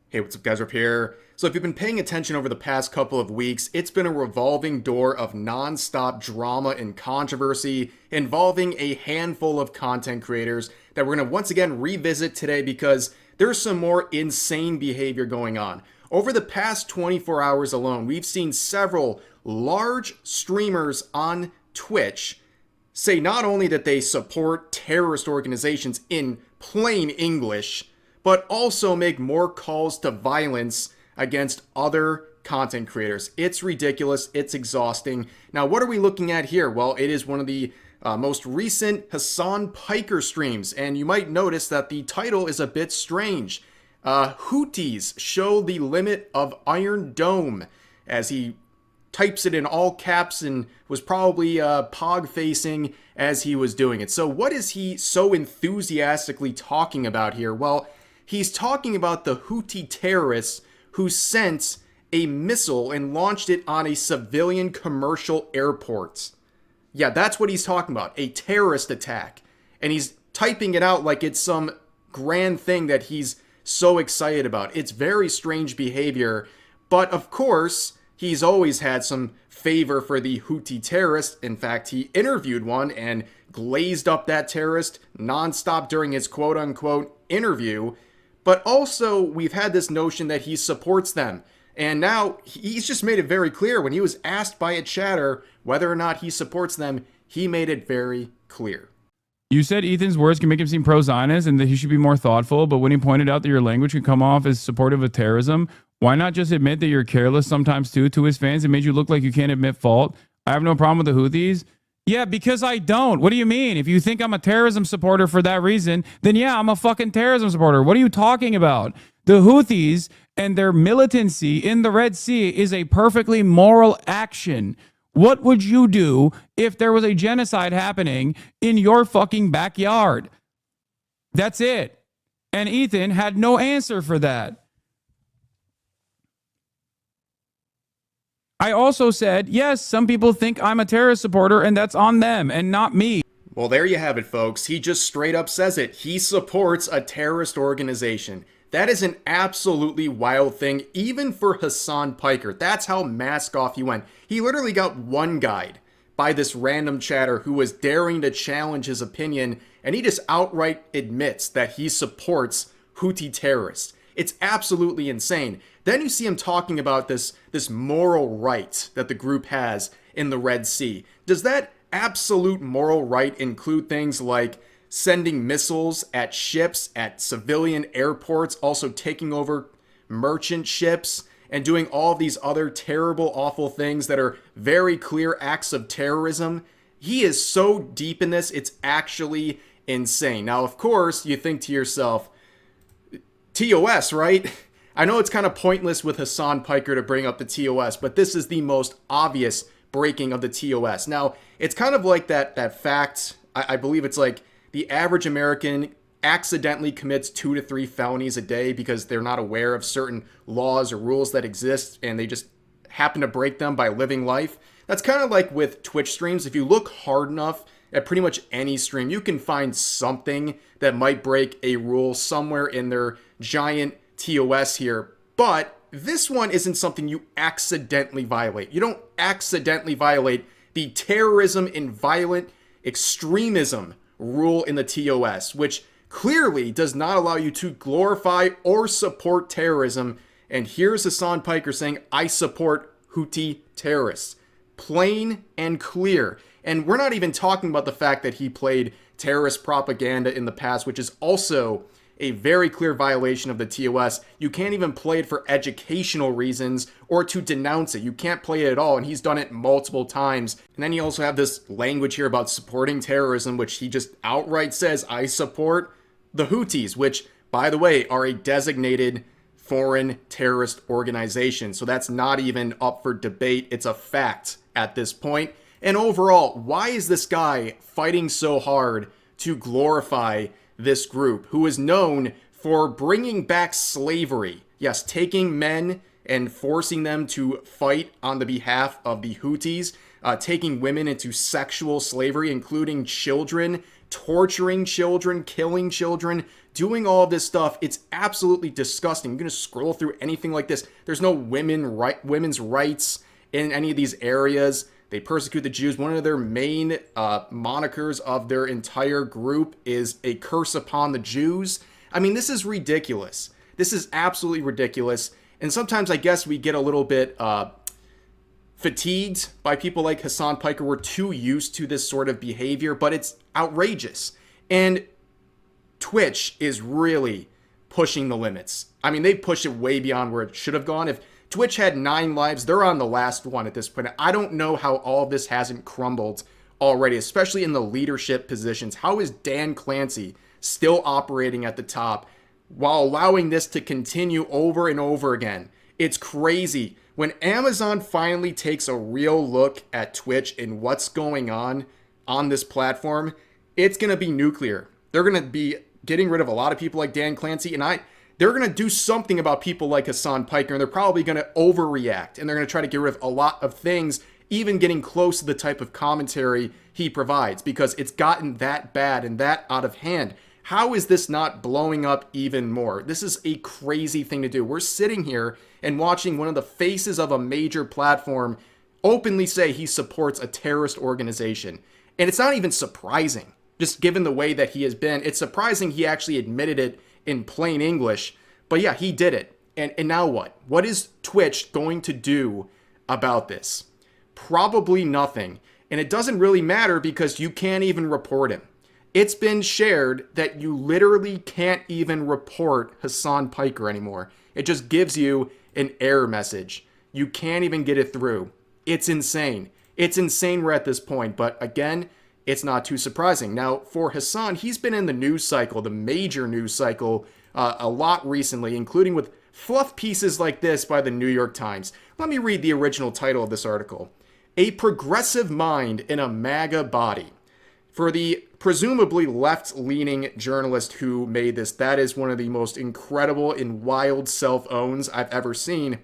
Hey, what's up, guys? Up here. So, if you've been paying attention over the past couple of weeks, it's been a revolving door of non-stop drama and controversy involving a handful of content creators that we're going to once again revisit today because there's some more insane behavior going on. Over the past 24 hours alone, we've seen several large streamers on Twitch say not only that they support terrorist organizations in plain English, but also make more calls to violence against other content creators. It's ridiculous. It's exhausting. Now, what are we looking at here? Well, it is one of the most recent Hasan Piker streams, and you might notice that the title is a bit strange. Houthis show the limit of Iron Dome, as he types it in all caps and was probably pog facing as he was doing it. So what is he so enthusiastically talking about here? Well, he's talking about the Houthi terrorists who sent a missile and launched it on a civilian commercial airport. Yeah, that's what he's talking about, a terrorist attack. And he's typing it out like it's some grand thing that he's so excited about. It's very strange behavior, but of course, he's always had some favor for the Houthi terrorists. In fact, he interviewed one and glazed up that terrorist nonstop during his quote-unquote interview. But also, we've had this notion that he supports them. And now, he's just made it very clear. When he was asked by a chatter whether or not he supports them, he made it very clear. You said Ethan's words can make him seem pro-Zionist and that he should be more thoughtful, but when he pointed out that your language can come off as supportive of terrorism, why not just admit that you're careless sometimes too to his fans? It made you look like you can't admit fault. I have no problem with the Houthis. Yeah, because I don't. What do you mean? If you think I'm a terrorism supporter for that reason, then yeah, I'm a fucking terrorism supporter. What are you talking about? The Houthis and their militancy in the Red Sea is a perfectly moral action. What would you do if there was a genocide happening in your fucking backyard? That's it. And Ethan had no answer for that. I also said, yes, some people think I'm a terrorist supporter and that's on them and not me. Well, there you have it, folks. He just straight up says it. He supports a terrorist organization. That is an absolutely wild thing, even for Hasan Piker. That's how mask off he went. He literally got one guide by this random chatter who was daring to challenge his opinion, and he just outright admits that he supports Houthi terrorists. It's absolutely insane. Then you see him talking about this moral right that the group has in the Red Sea. Does that absolute moral right include things like sending missiles at ships, at civilian airports, also taking over merchant ships, and doing all of these other terrible, awful things that are very clear acts of terrorism? He is so deep in this, it's actually insane. Now, of course, you think to yourself, TOS, right? I know it's kind of pointless with Hasan Piker to bring up the TOS, but this is the most obvious breaking of the TOS. Now, it's kind of like that fact, I believe it's like the average American accidentally commits 2 to 3 felonies a day because they're not aware of certain laws or rules that exist and they just happen to break them by living life. That's kind of like with Twitch streams. If you look hard enough at pretty much any stream, you can find something that might break a rule somewhere in their giant TOS here. But this one isn't something you accidentally violate. You don't accidentally violate the terrorism and violent extremism rule in the TOS, which clearly does not allow you to glorify or support terrorism. And here's Hasan Piker saying, I support Houthi terrorists. Plain and clear. And we're not even talking about the fact that he played terrorist propaganda in the past, which is also a very clear violation of the TOS. You can't even play it for educational reasons or to denounce it. You can't play it at all, and he's done it multiple times. And then you also have this language here about supporting terrorism, which he just outright says, I support the Houthis, which, by the way, are a designated foreign terrorist organization. So that's not even up for debate. It's a fact at this point. And overall, why is this guy fighting so hard to glorify this group who is known for bringing back slavery? Yes, taking men and forcing them to fight on the behalf of the Houthis, taking women into sexual slavery, including children, torturing children, killing children, doing all of this stuff. It's absolutely disgusting. You're going to scroll through anything like this. There's no women's rights in any of these areas. They persecute the Jews. One of their main monikers of their entire group is a curse upon the Jews. I mean, this is ridiculous. This is absolutely ridiculous. And sometimes I guess we get a little bit fatigued by people like Hasan Piker. We're too used to this sort of behavior, but it's outrageous. And Twitch is really pushing the limits. I mean, they pushed it way beyond where it should have gone. If Twitch had 9 lives, they're on the last one at this point. I don't know how all of this hasn't crumbled already, especially in the leadership positions. How is Dan Clancy still operating at the top while allowing this to continue over and over again? It's crazy. When Amazon finally takes a real look at Twitch and what's going on this platform, it's going to be nuclear. They're going to be getting rid of a lot of people like Dan Clancy, and they're going to do something about people like Hasan Piker, and they're probably going to overreact, and they're going to try to get rid of a lot of things, even getting close to the type of commentary he provides, because it's gotten that bad and that out of hand. How is this not blowing up even more? This is a crazy thing to do. We're sitting here and watching one of the faces of a major platform openly say he supports a terrorist organization. And it's not even surprising, just given the way that he has been. It's surprising he actually admitted it in plain English. But yeah, he did it. And now what? What is Twitch going to do about this? Probably nothing. And it doesn't really matter because you can't even report him. It's been shared that you literally can't even report Hasan Piker anymore. It just gives you an error message. You can't even get it through. It's insane. It's insane we're at this point. But again, it's not too surprising. Now, for Hasan, he's been in the news cycle, the major news cycle, a lot recently, including with fluff pieces like this by the New York Times. Let me read the original title of this article. A progressive mind in a MAGA body. For the presumably left-leaning journalist who made this, that is one of the most incredible and wild self-owns I've ever seen.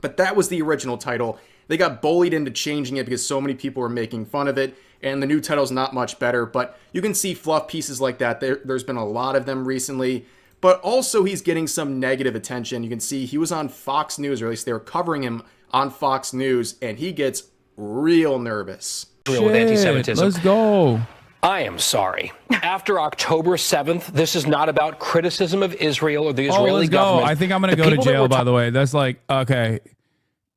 But that was the original title. They got bullied into changing it because so many people were making fun of it, and the new title's not much better, but you can see fluff pieces like that. There's been a lot of them recently, but also he's getting some negative attention. You can see he was on Fox News, or at least they were covering him on Fox News, and he gets real nervous. With anti-Semitism. Let's go. I am sorry. After October 7th, this is not about criticism of Israel or the Israeli government. I think I'm going to go to jail, by the way. That's like, okay.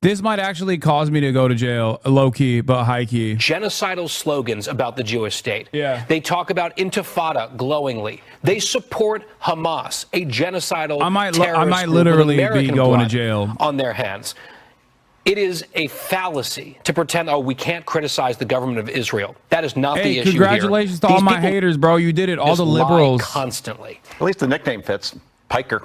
This might actually cause me to go to jail, low-key, but high-key. Genocidal slogans about the Jewish state. Yeah. They talk about intifada glowingly. They support Hamas, a genocidal terrorist I might group literally with American be going to blood jail on their hands. It is a fallacy to pretend, oh, we can't criticize the government of Israel. That is not the issue here. Congratulations to all my haters, bro. You did it. All the liberals. Constantly. At least the nickname fits. Piker.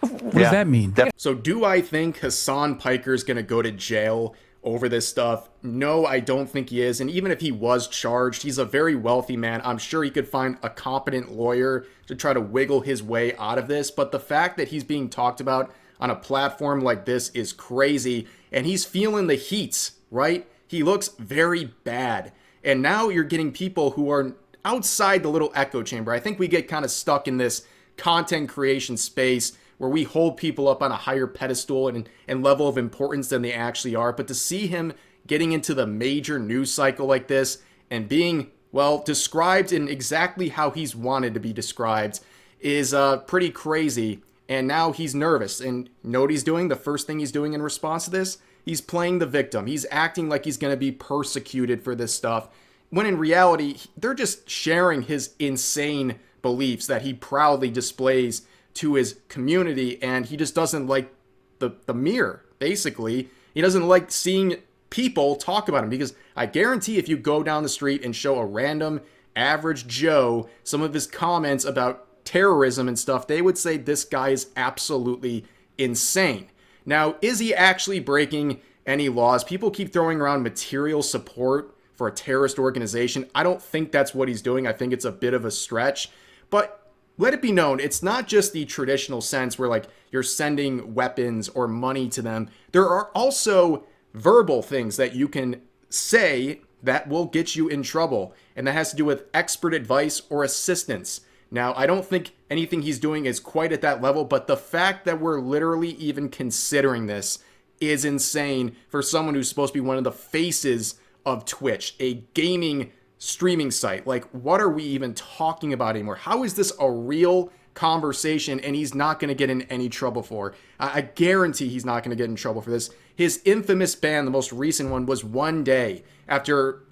What does that mean? So do I think Hasan Piker is going to go to jail over this stuff? No, I don't think he is. And even if he was charged, he's a very wealthy man. I'm sure he could find a competent lawyer to try to wiggle his way out of this. But the fact that he's being talked about on a platform like this is crazy, and he's feeling the heat, right? He looks very bad. And now you're getting people who are outside the little echo chamber. I think we get kind of stuck in this content creation space where we hold people up on a higher pedestal and level of importance than they actually are. But to see him getting into the major news cycle like this and being, well, described in exactly how he's wanted to be described is pretty crazy. And now he's nervous. And you know what he's doing? The first thing he's doing in response to this? He's playing the victim. He's acting like he's going to be persecuted for this stuff. When in reality, they're just sharing his insane beliefs that he proudly displays to his community. And he just doesn't like the mirror, basically. He doesn't like seeing people talk about him. Because I guarantee if you go down the street and show a random average Joe some of his comments about terrorism and stuff, they would say this guy is absolutely insane. Now, is he actually breaking any laws? People keep throwing around material support for a terrorist organization. I don't think that's what he's doing. I think it's a bit of a stretch. But let it be known, it's not just the traditional sense where like you're sending weapons or money to them. There are also verbal things that you can say that will get you in trouble. And that has to do with expert advice or assistance. Now, I don't think anything he's doing is quite at that level, but the fact that we're literally even considering this is insane for someone who's supposed to be one of the faces of Twitch, a gaming streaming site. Like, what are we even talking about anymore? How is this a real conversation and he's not going to get in any trouble for? I guarantee he's not going to get in trouble for this. His infamous ban, the most recent one, was one day after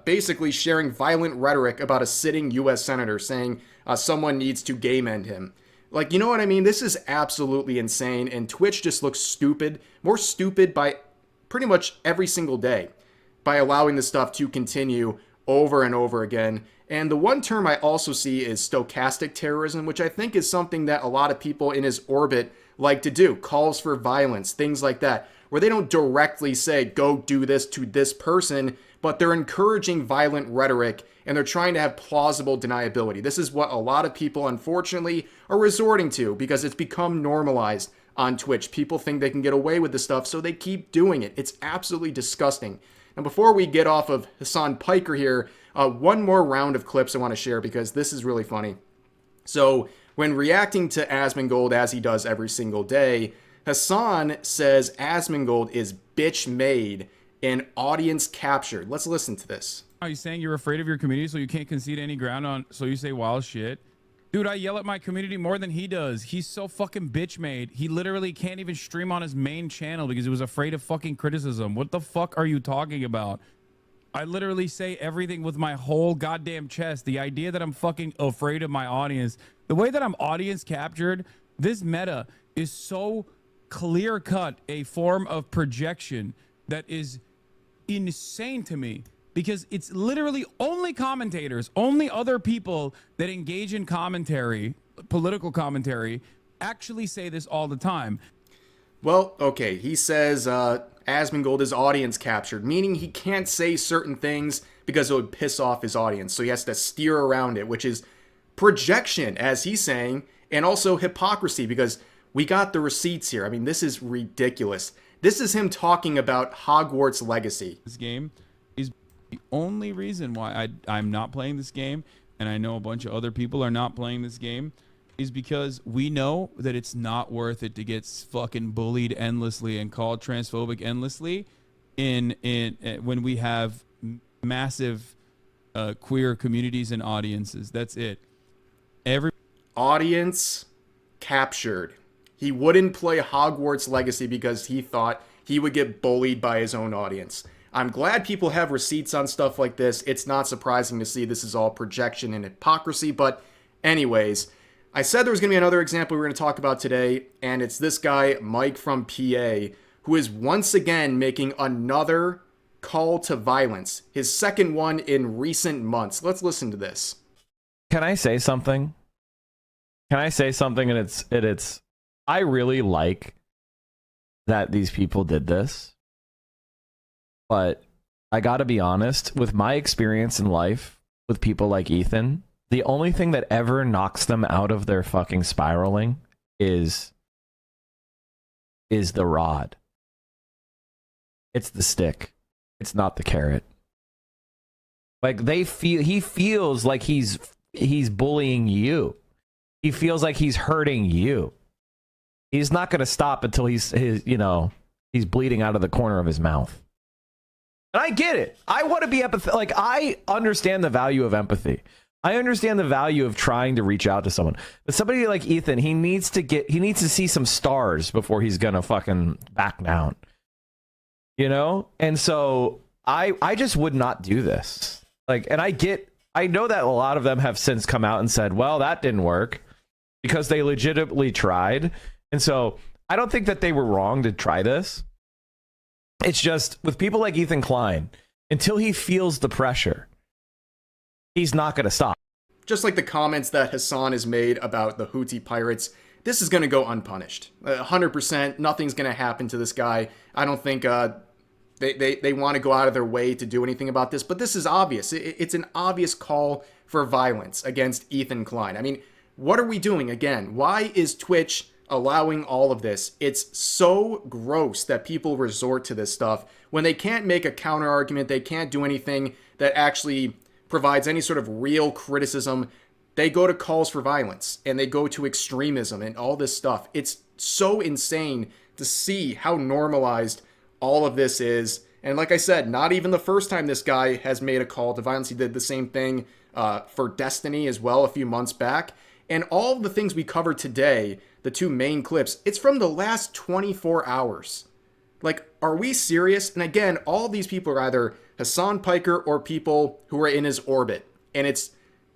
basically sharing violent rhetoric about a sitting U.S. senator saying someone needs to game end him. Like, you know what I mean? This is absolutely insane, and Twitch just looks stupid, more stupid by pretty much every single day by allowing this stuff to continue over and over again. And the one term I also see is stochastic terrorism, which I think is something that a lot of people in his orbit like to do. Calls for violence, things like that, where they don't directly say, go do this to this person, but they're encouraging violent rhetoric and they're trying to have plausible deniability. This is what a lot of people, unfortunately, are resorting to because it's become normalized on Twitch. People think they can get away with this stuff, so they keep doing it. It's absolutely disgusting. And before we get off of Hasan Piker here, one more round of clips I want to share because this is really funny. So when reacting to Asmongold, as he does every single day, Hasan says Asmongold is bitch made and audience captured. Let's listen to this. Are you saying you're afraid of your community so you can't concede any ground on, so you say wild shit? Dude, I yell at my community more than he does. He's so fucking bitch made. He literally can't even stream on his main channel because he was afraid of fucking criticism. What the fuck are you talking about? I literally say everything with my whole goddamn chest. The idea that I'm fucking afraid of my audience, the way that I'm audience captured, this meta is so clear cut a form of projection that is insane to me. Because it's literally only commentators, only other people that engage in commentary, political commentary, actually say this all the time. Well, okay, he says Asmongold is audience captured, meaning he can't say certain things because it would piss off his audience. So he has to steer around it, which is projection, as he's saying, and also hypocrisy because we got the receipts here. I mean, this is ridiculous. This is him talking about Hogwarts Legacy. This game is the only reason why I'm not playing this game, and I know a bunch of other people are not playing this game, is because we know that it's not worth it to get fucking bullied endlessly and called transphobic endlessly when we have massive queer communities and audiences. That's it. Every audience captured. He wouldn't play Hogwarts Legacy because he thought he would get bullied by his own audience. I'm glad people have receipts on stuff like this. It's not surprising to see this is all projection and hypocrisy. But anyways, I said there was going to be another example we're going to talk about today, and it's this guy, Mike from PA, who is once again making another call to violence, his second one in recent months. Let's listen to this. Can I say something? Can I say something? And it's I really like that these people did this. But I gotta be honest, with my experience in life with people like Ethan, the only thing that ever knocks them out of their fucking spiraling is the rod. It's the stick. It's not the carrot. Like he feels like he's bullying you. He feels like he's hurting you. He's not gonna stop until he's bleeding out of the corner of his mouth. And I get it. I want to be empathetic. Like, I understand the value of empathy. I understand the value of trying to reach out to someone. But somebody like Ethan, he needs to see some stars before he's gonna fucking back down. You know? And so I just would not do this. Like, and I know that a lot of them have since come out and said, well, that didn't work because they legitimately tried. And so I don't think that they were wrong to try this. It's just with people like Ethan Klein, until he feels the pressure, he's not going to stop. Just like the comments that Hasan has made about the Houthi pirates, this is going to go unpunished. 100%, nothing's going to happen to this guy. I don't think they want to go out of their way to do anything about this, but this is obvious. It's an obvious call for violence against Ethan Klein. I mean, what are we doing again? Why is Twitch allowing all of this? It's so gross that people resort to this stuff when they can't make a counter argument. They can't do anything that actually provides any sort of real criticism. they go to calls for violence and they go to extremism and all this stuff. It's so insane to see how normalized all of this is. And like I said, not even the first time this guy has made a call to violence. He did the same thing for Destiny as well a few months back. And all of the things we covered today, the two main clips, it's from the last 24 hours. Like, are we serious? And again, all these people are either Hasan Piker or people who are in his orbit. And it's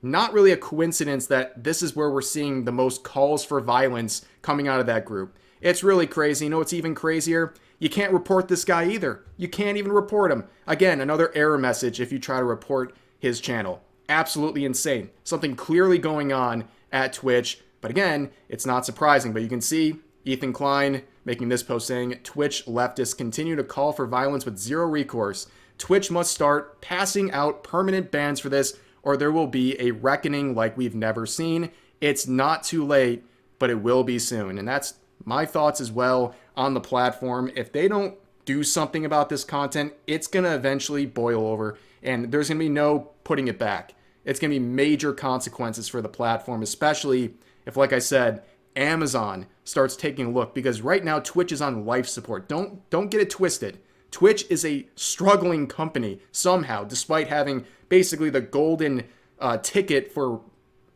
not really a coincidence that this is where we're seeing the most calls for violence coming out of that group. It's really crazy. You know what's even crazier? You can't report this guy either. You can't even report him. Again, another error message if you try to report his channel. Absolutely insane. Something clearly going on at Twitch. But again, it's not surprising. But you can see Ethan Klein making this post saying, Twitch leftists continue to call for violence with zero recourse. Twitch must start passing out permanent bans for this, or there will be a reckoning like we've never seen. It's not too late, but it will be soon. And that's my thoughts as well on the platform. If they don't do something about this content, it's going to eventually boil over, and there's going to be no putting it back. It's going to be major consequences for the platform, especially if, like I said, Amazon starts taking a look, because right now Twitch is on life support. Don't get it twisted. Twitch is a struggling company somehow, despite having basically the golden ticket for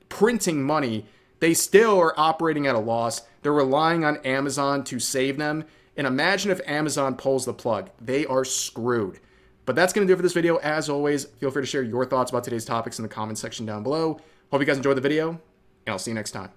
printing money. They still are operating at a loss. They're relying on Amazon to save them. And imagine if Amazon pulls the plug. They are screwed. But that's going to do it for this video. As always, feel free to share your thoughts about today's topics in the comment section down below. Hope you guys enjoyed the video, and I'll see you next time.